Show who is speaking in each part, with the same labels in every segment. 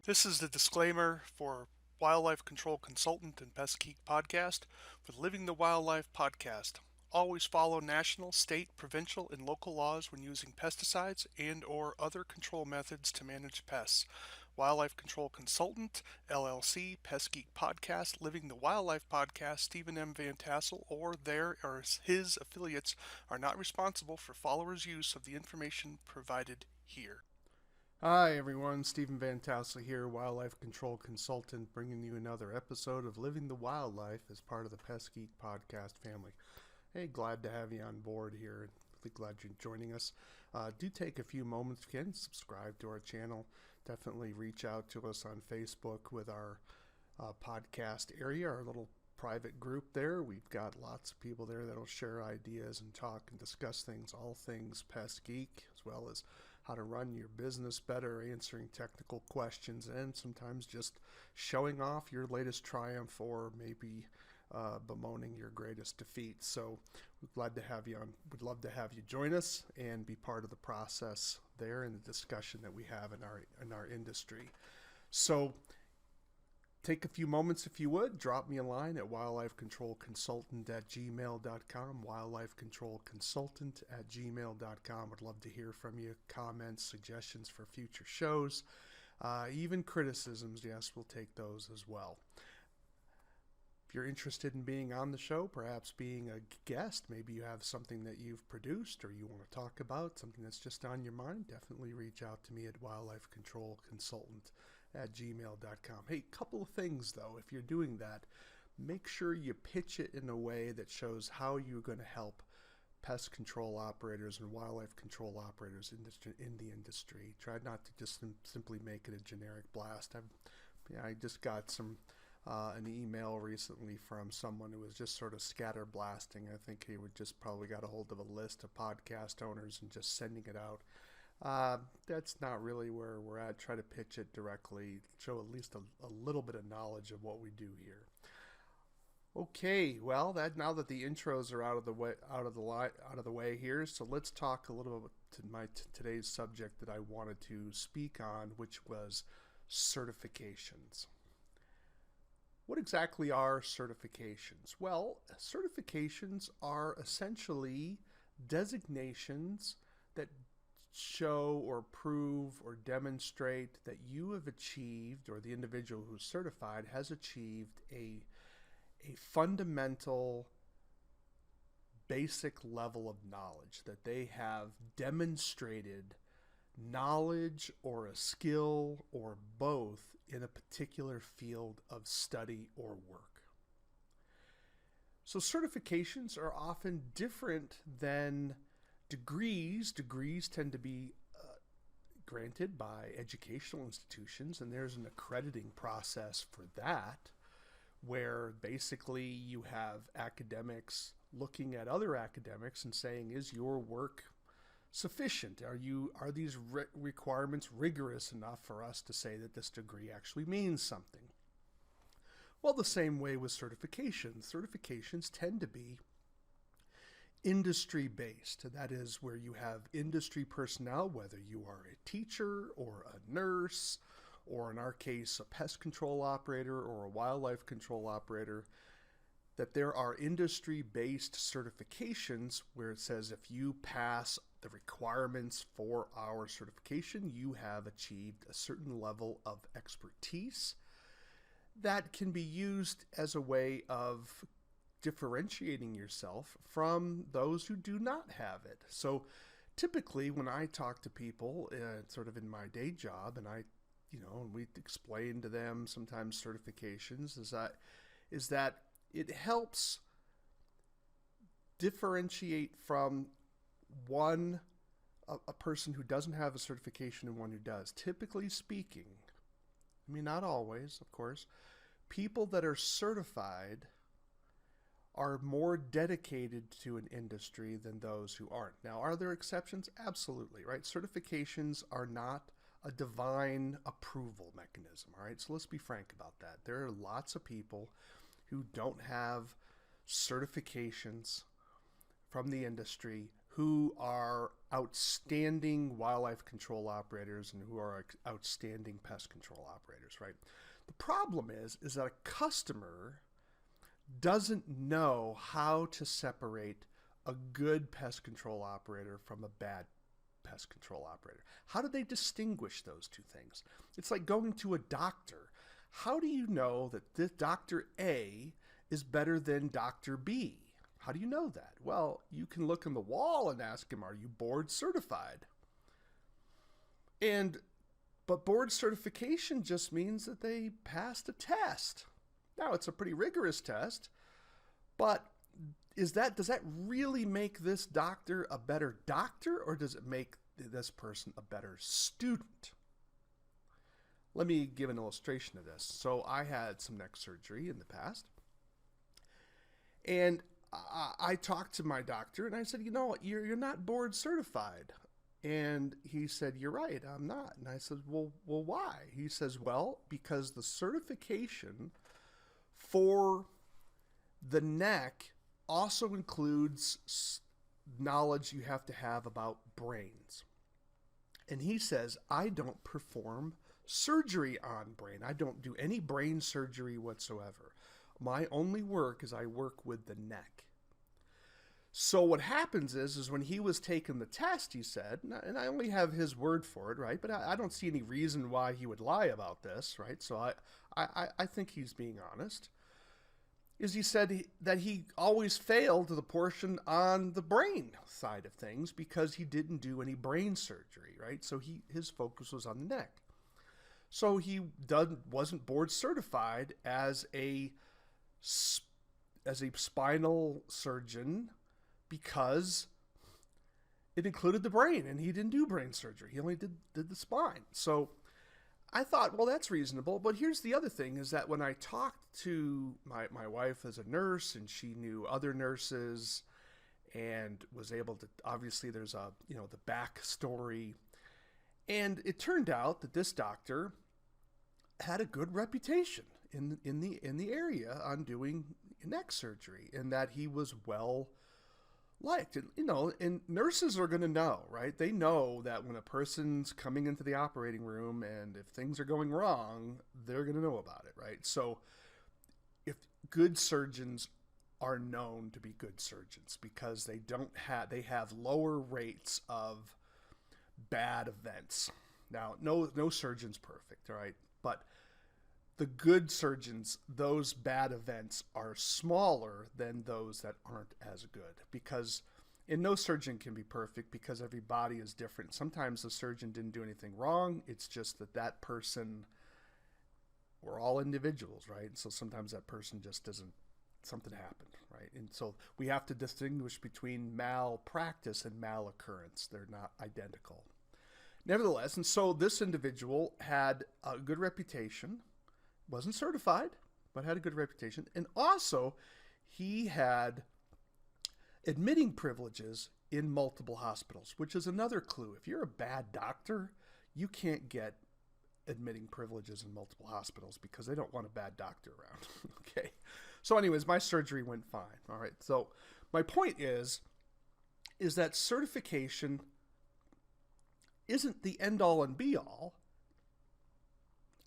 Speaker 1: This is the disclaimer for Wildlife Control Consultant and Pest Geek Podcast with Living the Wildlife Podcast. Always follow national, state, provincial, and local laws when using pesticides and or other control methods to manage pests. Wildlife Control Consultant, LLC, Pest Geek Podcast, Living the Wildlife Podcast, Stephen M. Vantassel, or their or his affiliates are not responsible for followers' use of the information provided here. Hi everyone, Stephen Vantassel here, Wildlife Control Consultant, bringing you another episode of Living the Wildlife as part of the Pest Geek Podcast family. Hey, glad to have you on board here. Really glad you're joining us. Do take a few moments if you can, subscribe to our channel. Definitely reach out to us on Facebook with our podcast area, our little private group there. We've got lots of people there that'll share ideas and talk and discuss things, all things Pest Geek, as well as how to run your business better, answering technical questions, and sometimes just showing off your latest triumph or maybe bemoaning your greatest defeat. So we're glad to have you on. We'd love to have you join us and be part of the process there in the discussion that we have in our industry. So take a few moments if you would. Drop me a line at wildlifecontrolconsultant@gmail.com, wildlifecontrolconsultant@gmail.com. Would love to hear from you. Comments, suggestions for future shows, even criticisms. Yes, we'll take those as well. If you're interested in being on the show, perhaps being a guest, maybe you have something that you've produced or you want to talk about, something that's just on your mind, definitely reach out to me at wildlifecontrolconsultant@gmail.com. Hey, couple of things though, if you're doing that, make sure you pitch it in a way that shows how you're going to help pest control operators and wildlife control operators in the industry. Try not to just simply make it a generic blast. I just got an email recently from someone who was just sort of scatter blasting. I think he would just probably got a hold of a list of podcast owners and just sending it out. That's not really where we're at. Try to pitch it directly, show at least a little bit of knowledge of what we do here. Okay, well, now that the intros are out of the way here, so let's talk a little bit to today's subject that I wanted to speak on, which was certifications. What exactly are certifications? Well, certifications are essentially designations that show or prove or demonstrate that you have achieved, or the individual who's certified has achieved a fundamental basic level of knowledge, that they have demonstrated knowledge or a skill or both in a particular field of study or work. So certifications are often different than degrees. Degrees tend to be granted by educational institutions, and there's an accrediting process for that, where basically you have academics looking at other academics and saying, is your work sufficient? Are these requirements rigorous enough for us to say that this degree actually means something? Well, the same way with certifications. Certifications tend to be industry-based. That is where you have industry personnel, whether you are a teacher or a nurse, or in our case, a pest control operator or a wildlife control operator, that there are industry-based certifications where it says if you pass the requirements for our certification, you have achieved a certain level of expertise that can be used as a way of differentiating yourself from those who do not have it. So typically when I talk to people sort of in my day job, and we explain to them sometimes certifications, is that it helps differentiate from a person who doesn't have a certification and one who does. Typically speaking, I mean, not always, of course, people that are certified are more dedicated to an industry than those who aren't. Now, are there exceptions? Absolutely, right? Certifications are not a divine approval mechanism, all right? So let's be frank about that. There are lots of people who don't have certifications from the industry who are outstanding wildlife control operators and who are outstanding pest control operators, right? The problem is that a customer doesn't know how to separate a good pest control operator from a bad pest control operator. How do they distinguish those two things? It's like going to a doctor. How do you know that this Dr. A is better than Dr. B? How do you know that? Well, you can look on the wall and ask him, are you board certified? But board certification just means that they passed a test. Now, it's a pretty rigorous test, but does that really make this doctor a better doctor, or does it make this person a better student? Let me give an illustration of this. So I had some neck surgery in the past, and I talked to my doctor and I said, you know what, you're not board certified. And he said, you're right, I'm not. And I said, well, why? He says, well, because the certification for the neck also includes knowledge you have to have about brains. And he says, I don't perform surgery on brain. I don't do any brain surgery whatsoever. My only work is I work with the neck. So what happens is when he was taking the test, he said, and I only have his word for it, right? But I don't see any reason why he would lie about this, right? So I think he's being honest. Is he said that he always failed to the portion on the brain side of things because he didn't do any brain surgery, right? So his focus was on the neck. So he wasn't board certified as a spinal surgeon because it included the brain, and he didn't do brain surgery. He only did the spine. So I thought, well, that's reasonable. But here's the other thing, is that when I talked to my wife as a nurse, and she knew other nurses and was able to, obviously there's the backstory. And it turned out that this doctor had a good reputation in the area on doing neck surgery, and that he was well liked. And nurses are going to know, right? They know that when a person's coming into the operating room and if things are going wrong, they're going to know about it, right? So if good surgeons are known to be good surgeons because they have lower rates of bad events. Now, no surgeon's perfect, all right? But the good surgeons, those bad events are smaller than those that aren't as good, because no surgeon can be perfect because every body is different. Sometimes the surgeon didn't do anything wrong. It's just that person, we're all individuals, right? So sometimes that person just doesn't, something happened, right? And so we have to distinguish between malpractice and maloccurrence. They're not identical. Nevertheless, and so this individual had a good reputation, wasn't certified, but had a good reputation. And also, he had admitting privileges in multiple hospitals, which is another clue. If you're a bad doctor, you can't get admitting privileges in multiple hospitals because they don't want a bad doctor around. Okay. So anyways, my surgery went fine. All right. So my point is that certification isn't the end all and be all.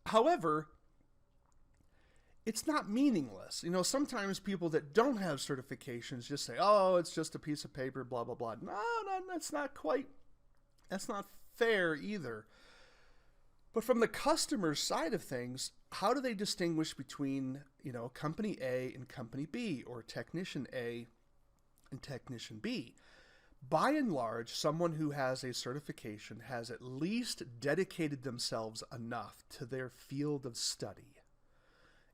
Speaker 1: However, it's not meaningless. Sometimes people that don't have certifications just say, oh, it's just a piece of paper, blah, blah, blah. No, that's not fair either. But from the customer side of things, how do they distinguish between, company A and company B, or technician A and technician B? By and large, someone who has a certification has at least dedicated themselves enough to their field of study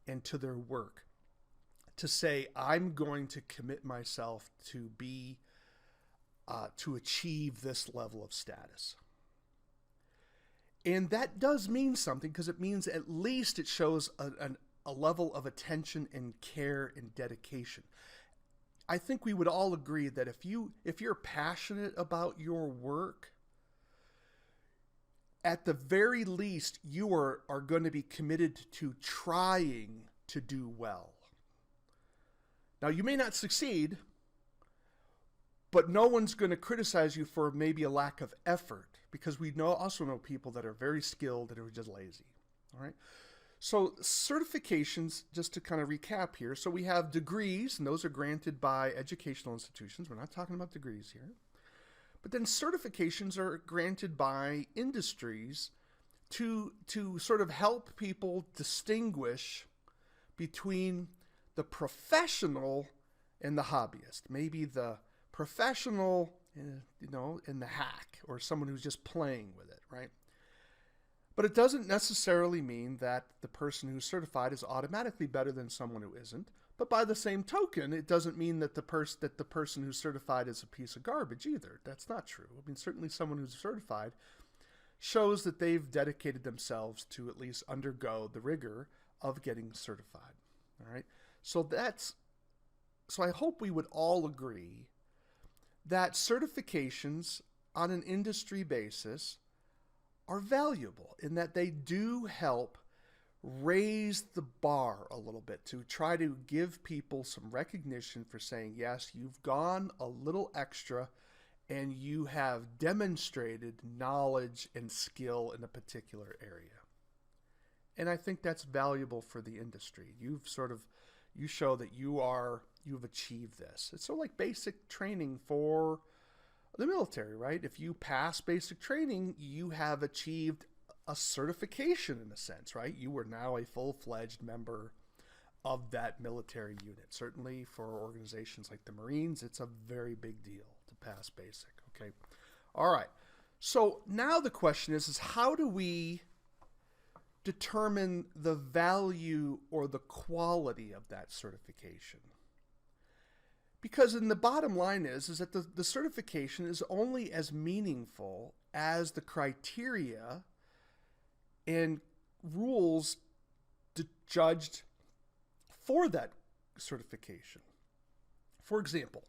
Speaker 1: and to their work to say, I'm going to commit myself to achieve this level of status. And that does mean something, because it means at least it shows a level of attention and care and dedication. I think we would all agree that if you're passionate about your work, at the very least, you are going to be committed to trying to do well. Now, you may not succeed,
Speaker 2: But no one's going to criticize you for maybe a lack of effort, because we also know people that are very skilled and are just lazy. All right. So certifications, just to kind of recap here. So we have degrees, and those are granted by educational institutions. We're not talking about degrees here. But then certifications are granted by industries to sort of help people distinguish between the professional and the hobbyist. Maybe the professional, and the hack, or someone who's just playing with it, right? But it doesn't necessarily mean that the person who's certified is automatically better than someone who isn't. But by the same token, it doesn't mean that the person who's certified is a piece of garbage either. That's not true. I mean, certainly someone who's certified shows that they've dedicated themselves to at least undergo the rigor of getting certified. All right. So I hope we would all agree that certifications on an industry basis are valuable in that they do help raise the bar a little bit to try to give people some recognition for saying, yes, you've gone a little extra and you have demonstrated knowledge and skill in a particular area. And I think that's valuable for the industry. You show that you've achieved this. It's sort of like basic training for the military, right? If you pass basic training, you have achieved a certification in a sense, right? You are now a full-fledged member of that military unit. Certainly for organizations like the Marines, it's a very big deal to pass basic, okay? All right. So now the question is how do we determine the value or the quality of that certification? Because in the bottom line is that the certification is only as meaningful as the criteria and rules judged for that certification. For example,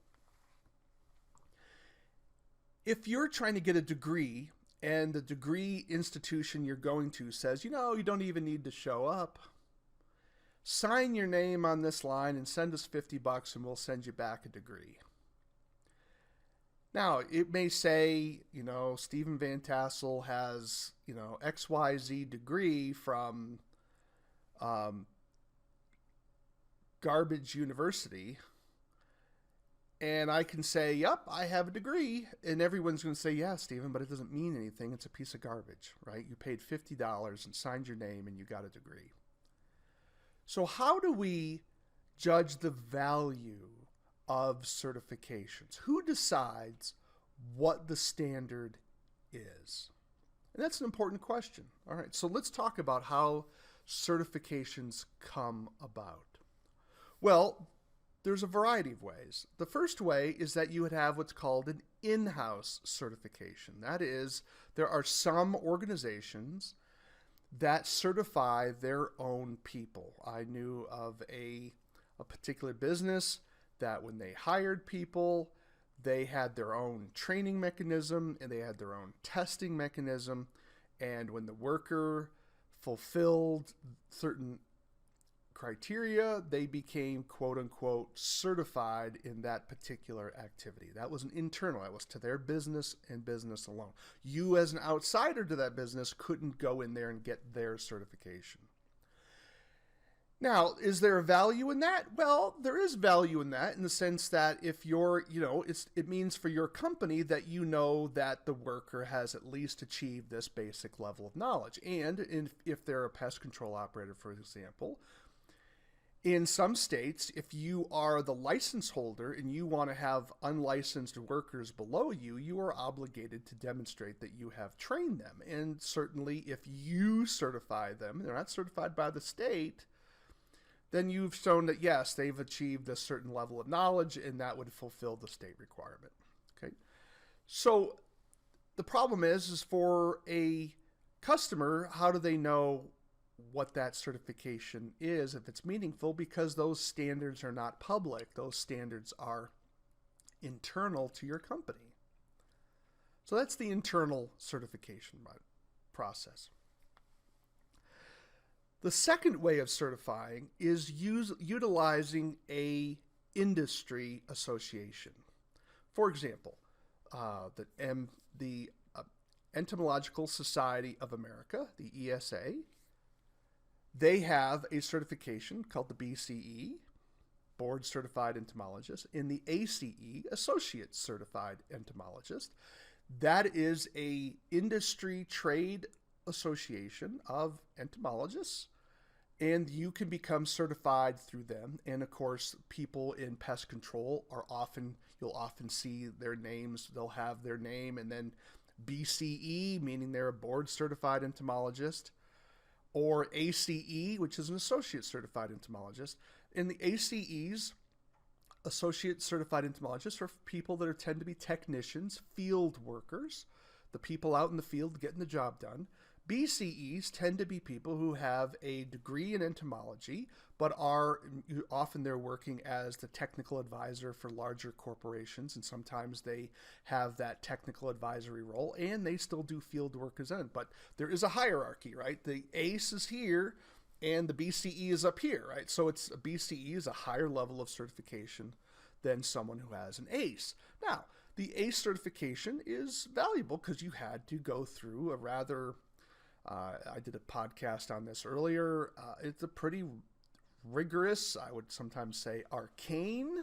Speaker 2: if you're trying to get a degree and the degree institution you're going to says, you don't even need to show up, sign your name on this line and send us $50 and we'll send you back a degree. Now, it may say, Stephen Vantassel has, XYZ degree from Garbage University. And I can say, yep, I have a degree. And everyone's going to say, yeah, Stephen, but it doesn't mean anything. It's a piece of garbage, right? You paid $50 and signed your name and you got a degree. So how do we judge the value of certifications? Who decides what the standard is? And that's an important question. All right, so let's talk about how certifications come about. Well, there's a variety of ways. The first way is that you would have what's called an in-house certification. That is, there are some organizations that certify their own people. I knew of a particular business that when they hired people, they had their own training mechanism and they had their own testing mechanism. And when the worker fulfilled certain criteria, they became quote unquote certified in that particular activity. That was an internal, that was to their business and business alone. You as an outsider to that business couldn't go in there and get their certification. Now, is there a value in that? Well, there is value in that in the sense that if you're, it means for your company that that the worker has at least achieved this basic level of knowledge. And if they're a pest control operator, for example, in some states, if you are the license holder and you want to have unlicensed workers below you, you are obligated to demonstrate that you have trained them. And certainly if you certify them, they're not certified by the state, then you've shown that, yes, they've achieved a certain level of knowledge and that would fulfill the state requirement. Okay. So the problem is for a customer, how do they know what that certification is if it's meaningful? Because those standards are not public. Those standards are internal to your company. So that's the internal certification process. The second way of certifying is utilizing a industry association. For example, the Entomological Society of America, the ESA, they have a certification called the BCE, Board Certified Entomologist, and the ACE, Associate Certified Entomologist. That is a industry trade association of entomologists, and you can become certified through them. And of course, people in pest control you'll often see their names. They'll have their name and then BCE, meaning they're a board certified entomologist, or ACE, which is an associate certified entomologist. And the ACEs, associate certified entomologists, are people that tend to be technicians, field workers, the people out in the field getting the job done. BCEs tend to be people who have a degree in entomology, but they're working as the technical advisor for larger corporations, and sometimes they have that technical advisory role, and they still do field work as in. But there is a hierarchy, right? The ACE is here, and the BCE is up here, right? So a BCE is a higher level of certification than someone who has an ACE. Now, the ACE certification is valuable because you had to go through a rather I did a podcast on this earlier. It's a pretty rigorous, I would sometimes say arcane,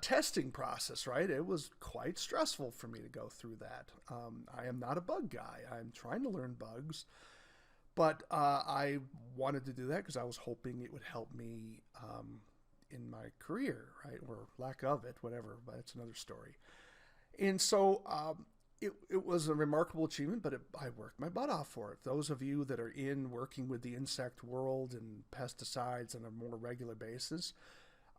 Speaker 2: testing process, right? It was quite stressful for me to go through that. I am not a bug guy. I'm trying to learn bugs, but I wanted to do that because I was hoping it would help me in my career, right? Or lack of it, whatever, but it's another story. And so it was a remarkable achievement, but I worked my butt off for it. Those of you that are working with the insect world and pesticides on a more regular basis,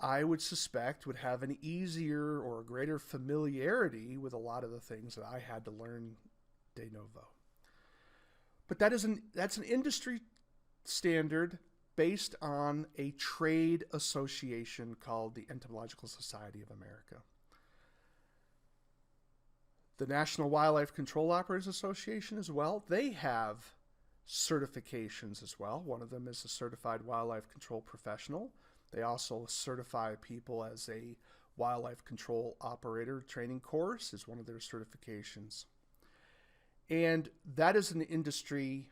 Speaker 2: I would suspect would have an easier or greater familiarity with a lot of the things that I had to learn de novo. But that's an industry standard based on a trade association called the Entomological Society of America. The National Wildlife Control Operators Association as well, they have certifications as well. One of them is a certified wildlife control professional. They also certify people as a wildlife control operator training course is one of their certifications. And that is an industry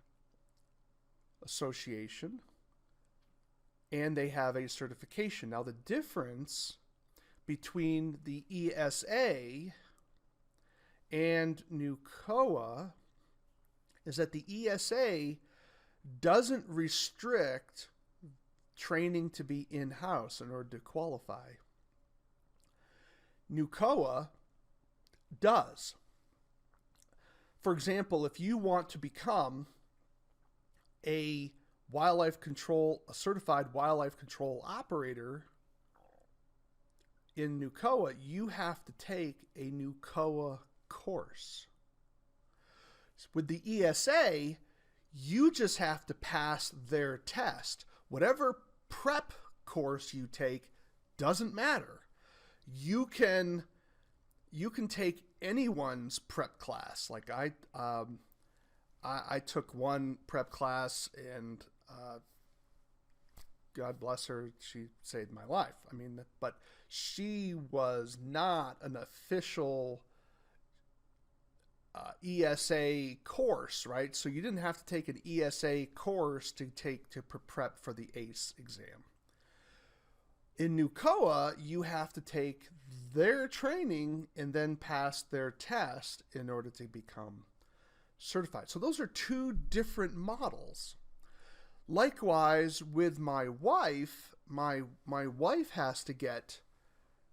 Speaker 2: association, and they have a certification. Now, the difference between the ESA and NUCOA is that the ESA doesn't restrict training to be in-house in order to qualify. NUCOA does. For example, if you want to become a certified wildlife control operator in NUCOA, you have to take a NUCOA course. With the ESA, you just have to pass their test. Whatever prep course you take doesn't matter. You can take anyone's prep class. Like I took one prep class, and God bless her, she saved my life. But she was not an official ESA course, right? So you didn't have to take an ESA course to prep for the ACE exam. In NUCOA, you have to take their training and then pass their test in order to become certified. So those are two different models. Likewise, with my wife, my wife has to get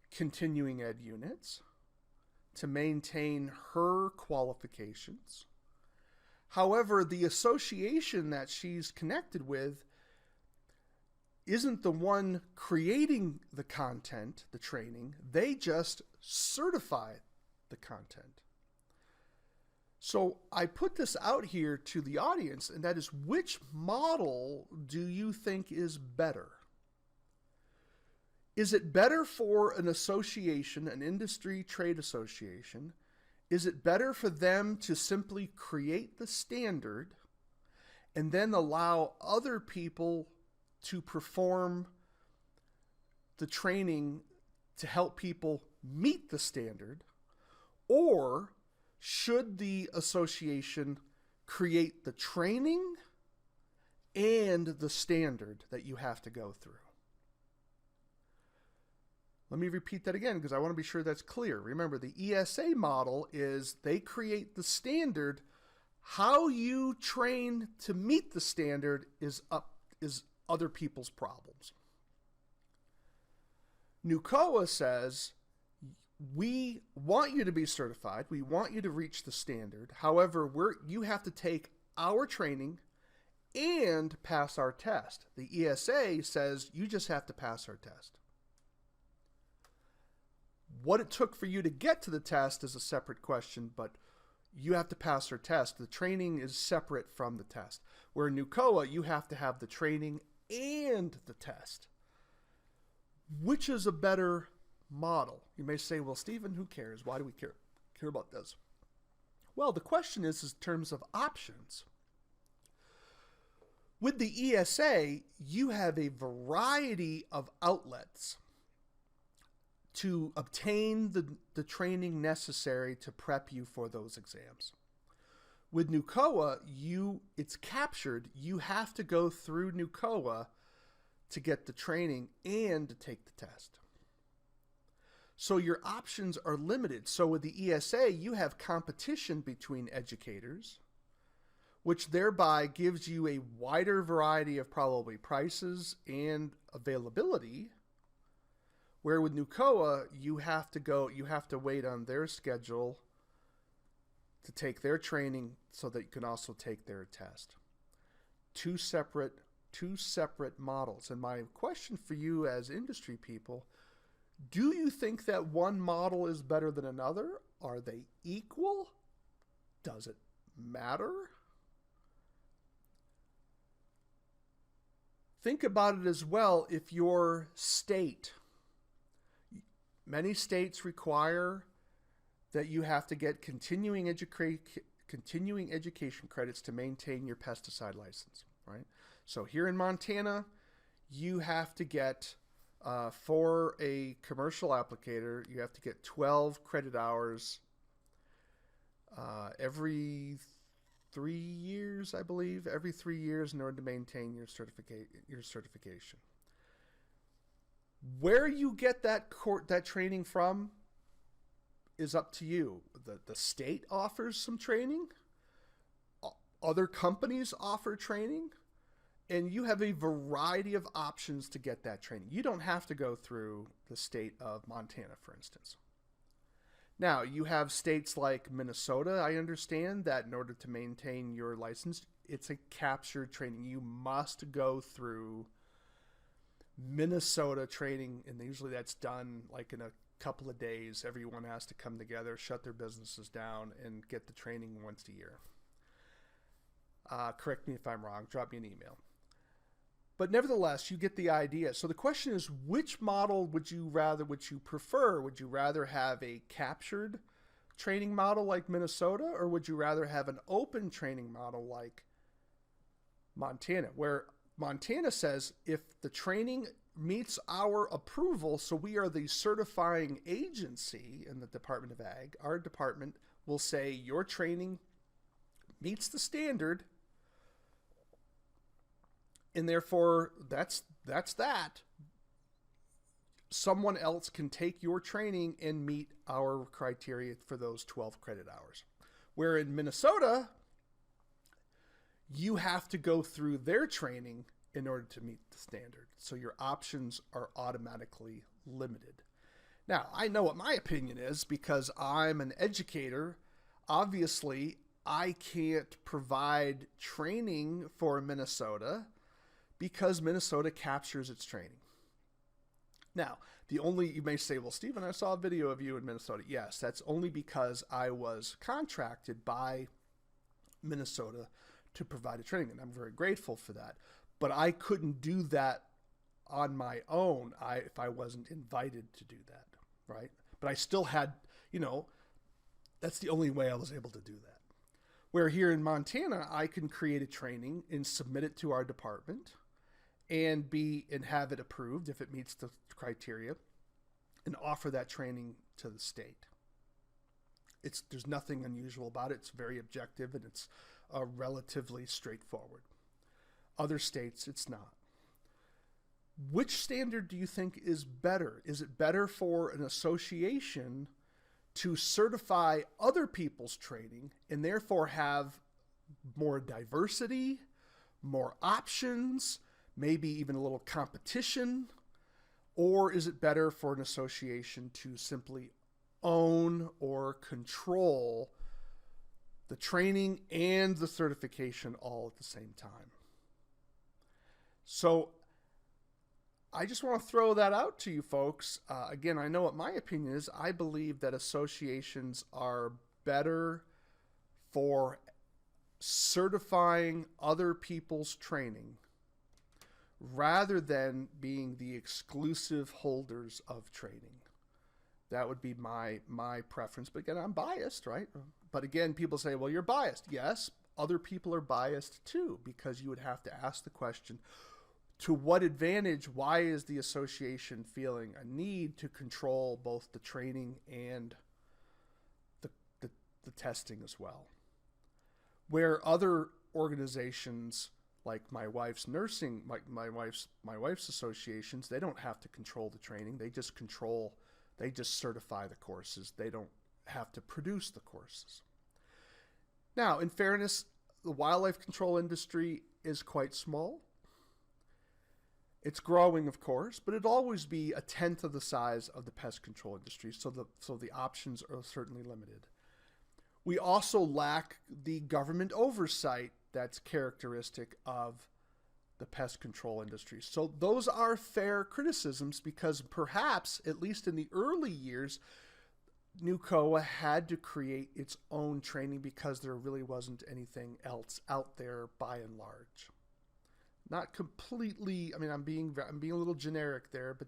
Speaker 2: continuing ed units to maintain her qualifications. However, the association that she's connected with isn't the one creating the content, the training. They just certify the content. So I put this out here to the audience, and that is, which model do you think is better? Is it better for an association, an industry trade association? Is it better for them to simply create the standard and then allow other people to perform the training to help people meet the standard, or should the association create the training and the standard that you have to go through? Let me repeat that again because I want to be sure that's clear. Remember, the ESA model is they create the standard. How you train to meet the standard is other people's problems. NUCOA says, we want you to be certified. We want you to reach the standard. However, you have to take our training and pass our test. The ESA says you just have to pass our test. What it took for you to get to the test is a separate question, but you have to pass our test. The training is separate from the test. Where in NUCOA, you have to have the training and the test. Which is a better model? You may say, well, Stephen, who cares? Why do we care about this? Well, the question is in terms of options. With the ESA, you have a variety of outlets to obtain the training necessary to prep you for those exams. With NUCOA, it's captured. You have to go through NUCOA to get the training and to take the test. So your options are limited. So with the ESA, you have competition between educators, which thereby gives you a wider variety of probably prices and availability. Where with NUCOA, you have to wait on their schedule to take their training so that you can also take their test. Two separate models. And my question for you as industry people, do you think that one model is better than another? Are they equal? Does it matter? Think about it as well. If your state, many states require that you have to get continuing education credits to maintain your pesticide license, right? So here in Montana, you have to get, for a commercial applicator, you have to get 12 credit hours every 3 years, I believe, every 3 years in order to maintain your certification. Where you get that training from is up to you. The state offers some training. Other companies offer training. And you have a variety of options to get that training. You don't have to go through the state of Montana, for instance. Now, you have states like Minnesota, I understand, that in order to maintain your license, it's a captured training. You must go through Minnesota training, and usually that's done like in a couple of days. Everyone has to come together, shut their businesses down, and get the training once a year. Correct me if I'm wrong. Drop me an email. But nevertheless, you get the idea. So the question is, which model would you prefer? Would you rather have a captured training model like Minnesota, or would you rather have an open training model like Montana, where Montana says if the training meets our approval, so we are the certifying agency in the Department of Ag, our department will say your training meets the standard, and therefore that's that. Someone else can take your training and meet our criteria for those 12 credit hours. Where in Minnesota, you have to go through their training in order to meet the standard. So your options are automatically limited. Now, I know what my opinion is because I'm an educator. Obviously, I can't provide training for Minnesota because Minnesota captures its training. Now, you may say, well, Stephen, I saw a video of you in Minnesota. Yes, that's only because I was contracted by Minnesota to provide a training, and I'm very grateful for that. But I couldn't do that on my own if I wasn't invited to do that, right? But I still had, that's the only way I was able to do that. Where here in Montana, I can create a training and submit it to our department and have it approved if it meets the criteria, and offer that training to the state. There's nothing unusual about it. It's very objective and it's relatively straightforward. Other states, it's not. Which standard do you think is better? Is it better for an association to certify other people's training and therefore have more diversity, more options, maybe even a little competition? Or is it better for an association to simply own or control the training and the certification all at the same time? So I just want to throw that out to you folks. Again, I know what my opinion is. I believe that associations are better for certifying other people's training rather than being the exclusive holders of training. That would be my preference. But again, I'm biased, right? But again, people say, well, you're biased. Yes, other people are biased too, because you would have to ask the question, to what advantage, why is the association feeling a need to control both the training and the testing as well? Where other organizations like my wife's nursing, my wife's associations, they don't have to control the training. They just certify the courses. They don't have to produce the courses. Now, in fairness, the wildlife control industry is quite small. It's growing, of course, but it'd always be a tenth of the size of the pest control industry, so the options are certainly limited. We also lack the government oversight that's characteristic of the pest control industry. So those are fair criticisms, because perhaps, at least in the early years, NUCOA had to create its own training because there really wasn't anything else out there by and large. Not completely, I mean, I'm being a little generic there, but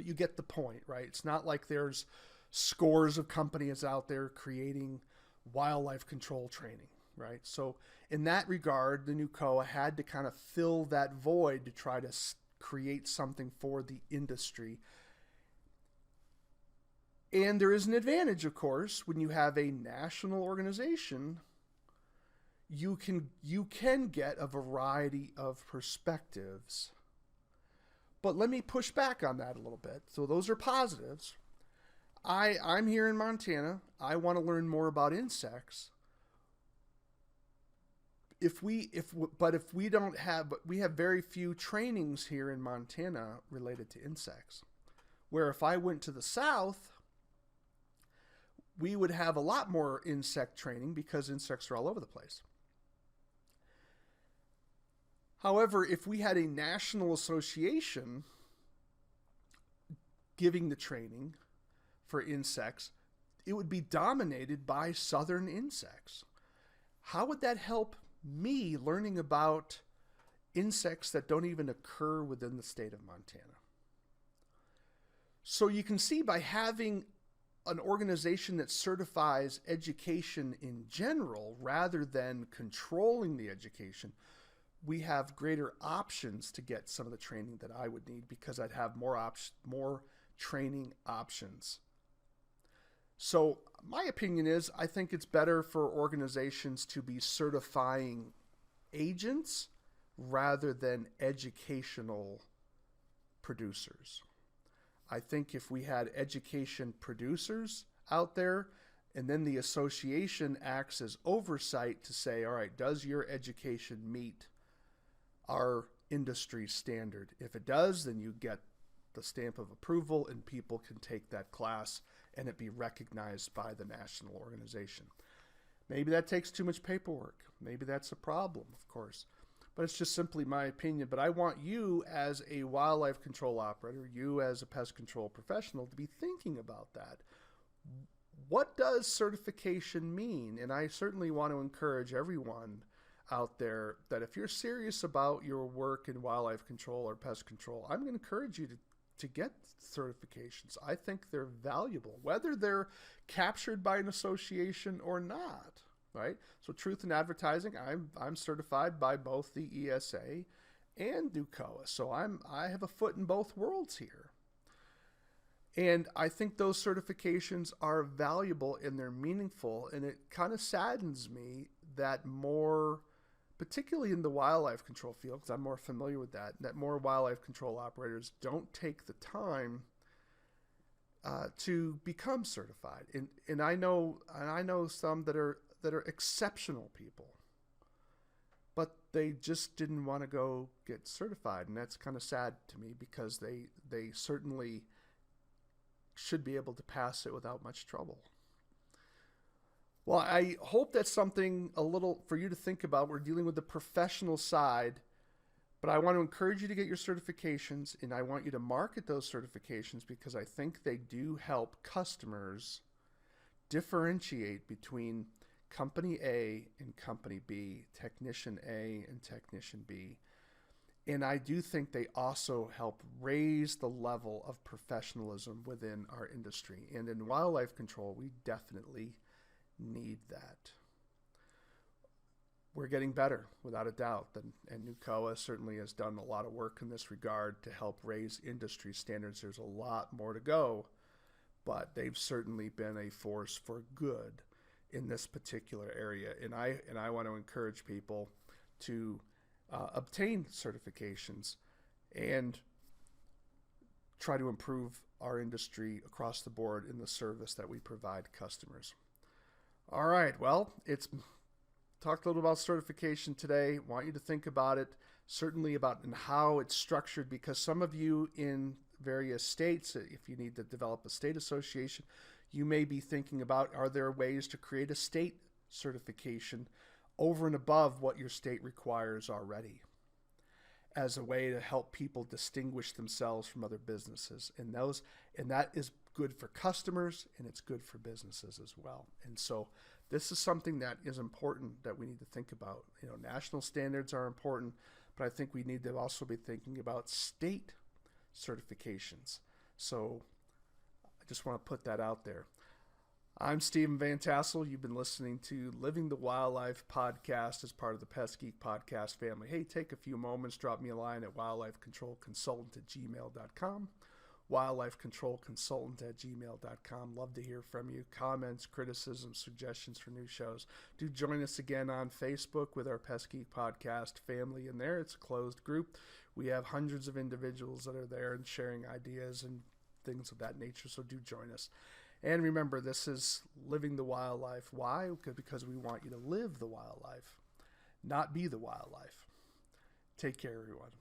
Speaker 2: you get the point, right? It's not like there's scores of companies out there creating wildlife control training, right? So in that regard, the NUCOA had to kind of fill that void to try to create something for the industry. And there is an advantage, of course, when you have a national organization. You can get a variety of perspectives. But let me push back on that a little bit. So those are positives. I'm here in Montana. I want to learn more about insects. We have very few trainings here in Montana related to insects. Where if I went to the South, we would have a lot more insect training because insects are all over the place. However, if we had a national association giving the training for insects, it would be dominated by southern insects. How would that help me learning about insects that don't even occur within the state of Montana? So you can see, by having an organization that certifies education in general rather than controlling the education, we have greater options to get some of the training that I would need, because I'd have more training options. So my opinion is, I think it's better for organizations to be certifying agents rather than educational producers. I think if we had education producers out there, and then the association acts as oversight to say, all right, does your education meet our industry standard? If it does, then you get the stamp of approval and people can take that class and it be recognized by the national organization. Maybe that takes too much paperwork. Maybe that's a problem, of course. But it's just simply my opinion. But I want you as a wildlife control operator, you as a pest control professional, to be thinking about that. What does certification mean? And I certainly want to encourage everyone out there that if you're serious about your work in wildlife control or pest control, I'm going to encourage you to get certifications. I think they're valuable, whether they're captured by an association or not, right? So truth in advertising, I'm certified by both the ESA and NUCOA. So I have a foot in both worlds here. And I think those certifications are valuable and they're meaningful. And it kind of saddens me that more, particularly in the wildlife control field, because I'm more familiar with that more wildlife control operators don't take the time to become certified. And I know some that are exceptional people, but they just didn't want to go get certified, and that's kind of sad to me because they certainly should be able to pass it without much trouble. Well, I hope that's something a little for you to think about. We're dealing with the professional side, but I want to encourage you to get your certifications, and I want you to market those certifications because I think they do help customers differentiate between company A and company B, technician A and technician B. And I do think they also help raise the level of professionalism within our industry. And in wildlife control, we definitely need that. We're getting better, without a doubt. And NUCOA certainly has done a lot of work in this regard to help raise industry standards. There's a lot more to go, but they've certainly been a force for good in this particular area. And I want to encourage people to obtain certifications and try to improve our industry across the board in the service that we provide customers. All right, well, it's talked a little about certification today. Want you to think about it, certainly about and how it's structured, because some of you in various states, if you need to develop a state association, you may be thinking about, are there ways to create a state certification over and above what your state requires already, as a way to help people distinguish themselves from other businesses. And that is good for customers, and it's good for businesses as well. And so this is something that is important that we need to think about. National standards are important, but I think we need to also be thinking about state certifications. So I just want to put that out there. I'm Stephen Vantassel. You've been listening to Living the Wildlife podcast as part of the Pest Geek podcast family. Hey, take a few moments, drop me a line at wildlifecontrolconsultant@gmail.com, wildlifecontrolconsultant@gmail.com. Love to hear from you. Comments, criticisms, suggestions for new shows. Do join us again on Facebook with our Pest Geek podcast family in there. It's a closed group. We have hundreds of individuals that are there and sharing ideas and things of that nature, so do join us. And remember, this is Living the Wildlife. Why? Because we want you to live the wildlife, not be the wildlife. Take care, everyone.